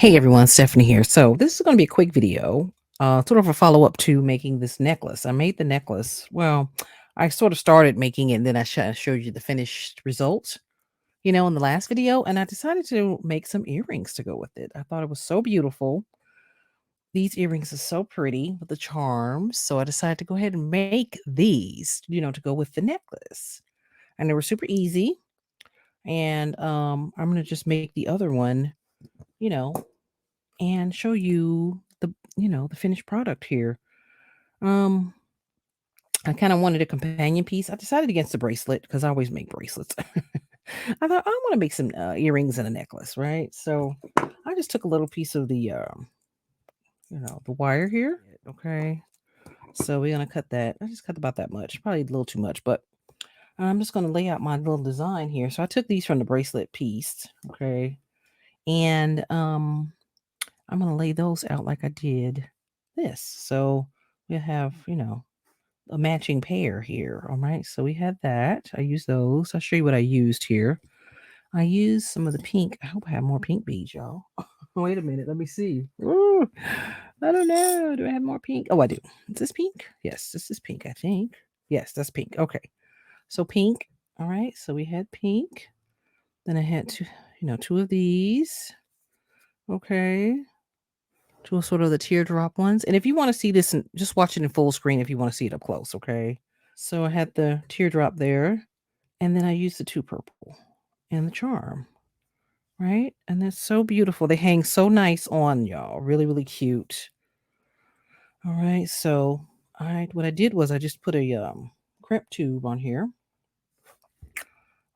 Hey everyone, Stephanie here. So this is going to be a quick video, sort of a follow up to making this necklace. I made the necklace. Well, I sort of started making it, and then I showed you the finished result, in the last video. And I decided to make some earrings to go with it. I thought it was so beautiful. These earrings are so pretty with the charms. So I decided to go ahead and make these, to go with the necklace. And they were super easy. And I'm going to just make the other one, you know, and show you the finished product here. Um, I kind of wanted a companion piece. I decided against the bracelet because I always make bracelets. I thought I want to make some earrings and a necklace, right? So I just took a little piece of the wire here. Okay. So we're gonna cut that. I just cut about that much, probably a little too much, but I'm just gonna lay out my little design here. So I took these from the bracelet piece, okay, and I'm gonna lay those out like I did this. So we'll have, a matching pair here. All right. So we had that. I used those. I'll show you what I used here. I used some of the pink. I hope I have more pink beads, y'all. Wait a minute. Let me see. Ooh, I don't know. Do I have more pink? Oh, I do. Is this pink? Yes, this is pink, I think. Yes, that's pink. Okay. So pink. All right. So we had pink. Then I had two of these. Okay. Two of sort of the teardrop ones. And if you want to see this, just watch it in full screen if you want to see it up close. Okay. So I had the teardrop there, and then I used the two purple and the charm, right? And that's so beautiful. They hang so nice on, y'all. Really, really cute. All right. So what I did was I just put a crimp tube on here.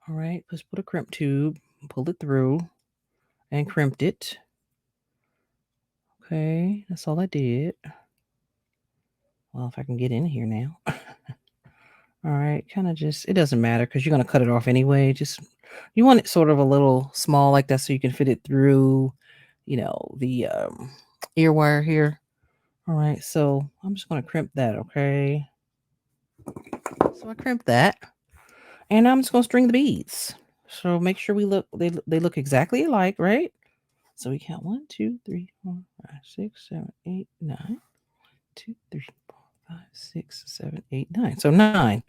All right. Just put a crimp tube, pulled it through, and crimped it. Okay. That's all I did. Well, if I can get in here now. All right, kind of just, it doesn't matter because you're going to cut it off anyway. Just, you want it sort of a little small like that so you can fit it through, the ear wire here. All right, so I'm just going to crimp that, okay? So I crimped that, and I'm just going to string the beads. So make sure they look exactly alike, right? So we count 1, 2, 3, 4, 5, 6, 7, 8, 9. 2, 3, 4, 5, 6, 7, 8, 9. So 9.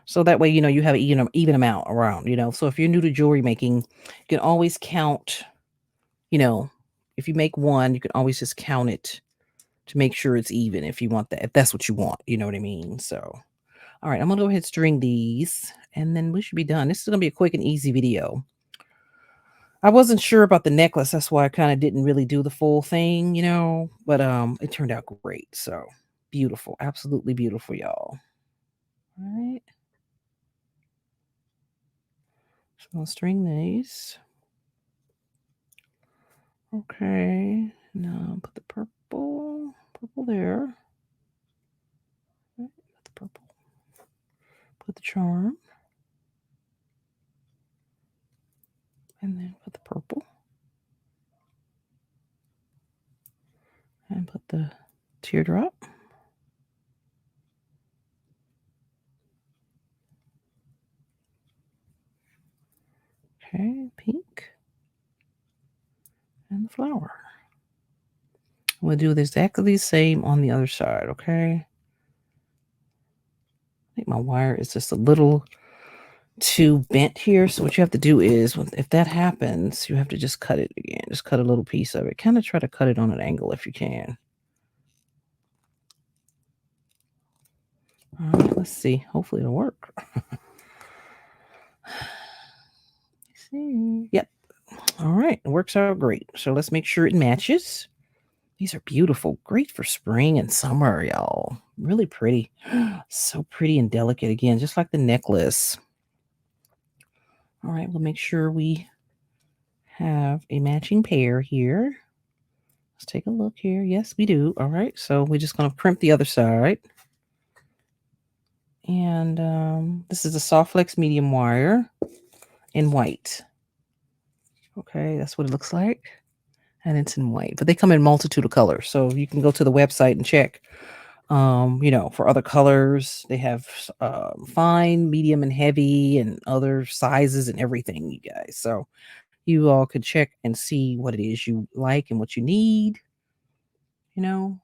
So that way, you have an even amount around. So if you're new to jewelry making, you can always count, you know, if you make one, you can always just count it to make sure it's even if you want that, if that's what you want, you know what I mean? So, all right, I'm gonna go ahead and string these and then we should be done. This is gonna be a quick and easy video. I wasn't sure about the necklace. That's why I kind of didn't really do the full thing, but it turned out great. So beautiful, absolutely beautiful, y'all. All right. So I'll string these. Okay. Now put the purple there. Okay, put the purple. Put the charm. And then put the purple. And put the teardrop. Okay, pink. And the flower. We'll do exactly the same on the other side, okay? I think my wire is just a little too bent here. So what you have to do is, if that happens, you have to just cut it again. Just cut a little piece of it. Kind of try to cut it on an angle if you can. All right, let's see. Hopefully it'll work. See. Yep. All right. It works out great. So let's make sure it matches. These are beautiful. Great for spring and summer, y'all. Really pretty. So pretty and delicate again, just like the necklace. All right. We'll make sure we have a matching pair here. Let's take a look here. Yes, we do. All right. So we're just going to crimp the other side. And this is a soft flex medium wire in white. Okay. That's what it looks like. And it's in white, but they come in multitude of colors. So you can go to the website and check, for other colors. They have fine, medium, and heavy, and other sizes and everything, you guys. So you all could check and see what it is you like and what you need, you know.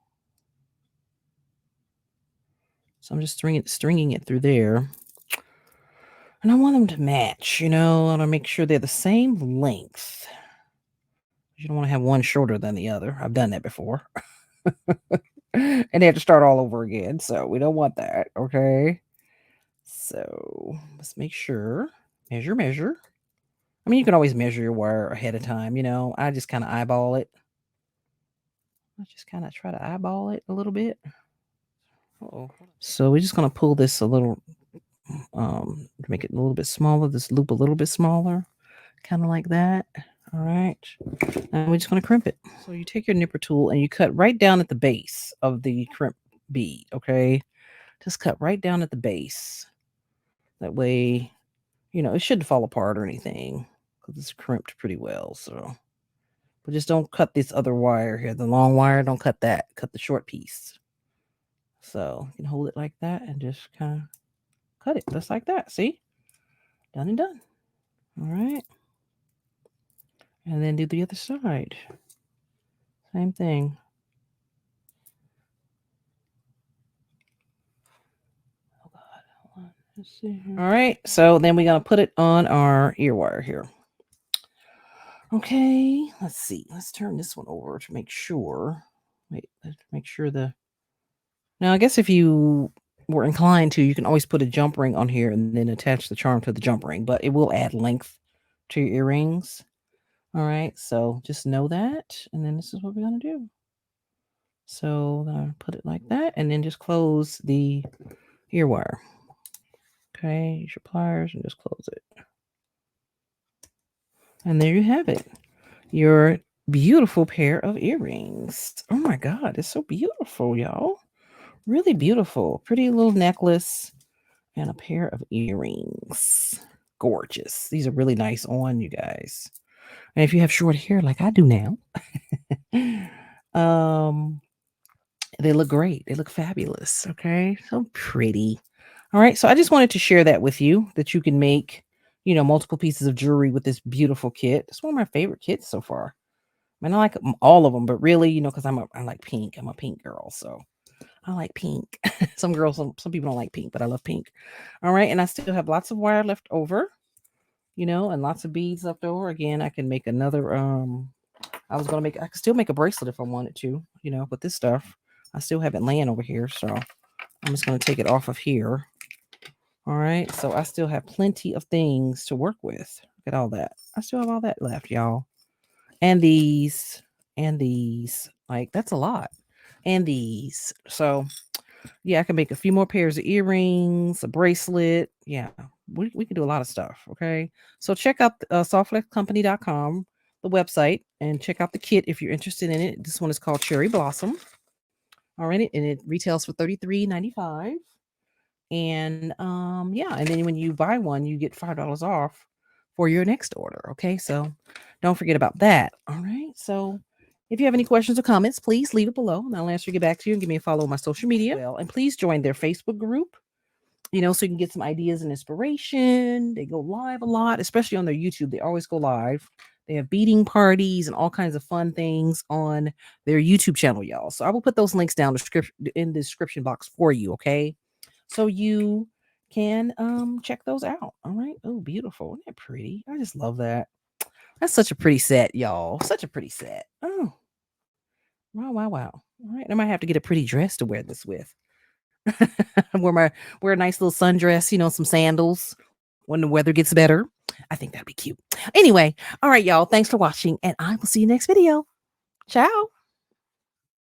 So I'm just stringing it through there. And I want them to match, I want to make sure they're the same length. You don't want to have one shorter than the other. I've done that before. And they have to start all over again. So we don't want that. Okay. So let's make sure. Measure. I mean, you can always measure your wire ahead of time. I just kind of eyeball it. I just kind of try to eyeball it a little bit. Uh-oh. So we're just going to pull this a little, to make it a little bit smaller, this loop a little bit smaller, kind of like that. All right. And we're just going to crimp it. So you take your nipper tool and you cut right down at the base of the crimp bead. Okay. Just cut right down at the base. That way, it shouldn't fall apart or anything because it's crimped pretty well. So, but just don't cut this other wire here. The long wire, don't cut that. Cut the short piece. So you can hold it like that and just kind of cut it just like that. See? Done and done. All right. And then do the other side. Same thing. Oh God. Hold on. Let's see here. All right. So then we're going to put it on our ear wire here. Okay. Let's see. Let's turn this one over to make sure. Wait, let's make sure Now, I guess if you were inclined to, you can always put a jump ring on here and then attach the charm to the jump ring, but it will add length to your earrings. All right, so just know that, and then this is what we're gonna do. So then I put it like that, and then just close the ear wire. Okay, use your pliers and just close it. And there you have it. Your beautiful pair of earrings. Oh my God, it's so beautiful, y'all. Really beautiful. Pretty little necklace and a pair of earrings. Gorgeous. These are really nice on you guys. And if you have short hair like I do now, they look great. They look fabulous. Okay. So pretty. All right. So I just wanted to share that with you that you can make, multiple pieces of jewelry with this beautiful kit. It's one of my favorite kits so far. I mean, I like all of them, but really, because I like pink. I'm a pink girl. So I like pink. Some people don't like pink, but I love pink. All right. And I still have lots of wire left over, and lots of beads left over. Again, I can make another, I could still make a bracelet if I wanted to, with this stuff. I still have it laying over here. So I'm just going to take it off of here. All right. So I still have plenty of things to work with. Look at all that. I still have all that left, y'all. And these, like that's a lot. And these. So yeah, I can make a few more pairs of earrings, a bracelet. Yeah, we can do a lot of stuff. Okay. So check out softflexcompany.com, the website, and check out the kit if you're interested in it. This one is called Cherry Blossom. All right. And it retails for $33.95. And yeah, and then when you buy one, you get $5 off for your next order. Okay. So don't forget about that. All right. So if you have any questions or comments, please leave it below and I'll answer, get back to you, and give me a follow on my social media. Well, and please join their Facebook group, so you can get some ideas and inspiration. They go live a lot, especially on their YouTube. They always go live. They have beading parties and all kinds of fun things on their YouTube channel, y'all. So I will put those links down in the description box for you, okay? So you can check those out. All right. Oh, beautiful. Isn't that pretty? I just love that. That's such a pretty set, y'all. Such a pretty set. Oh, wow. All right. I might have to get a pretty dress to wear this with. wear a nice little sundress, some sandals when the weather gets better. I think that'd be cute. Anyway, all right, y'all. Thanks for watching, and I will see you next video. Ciao.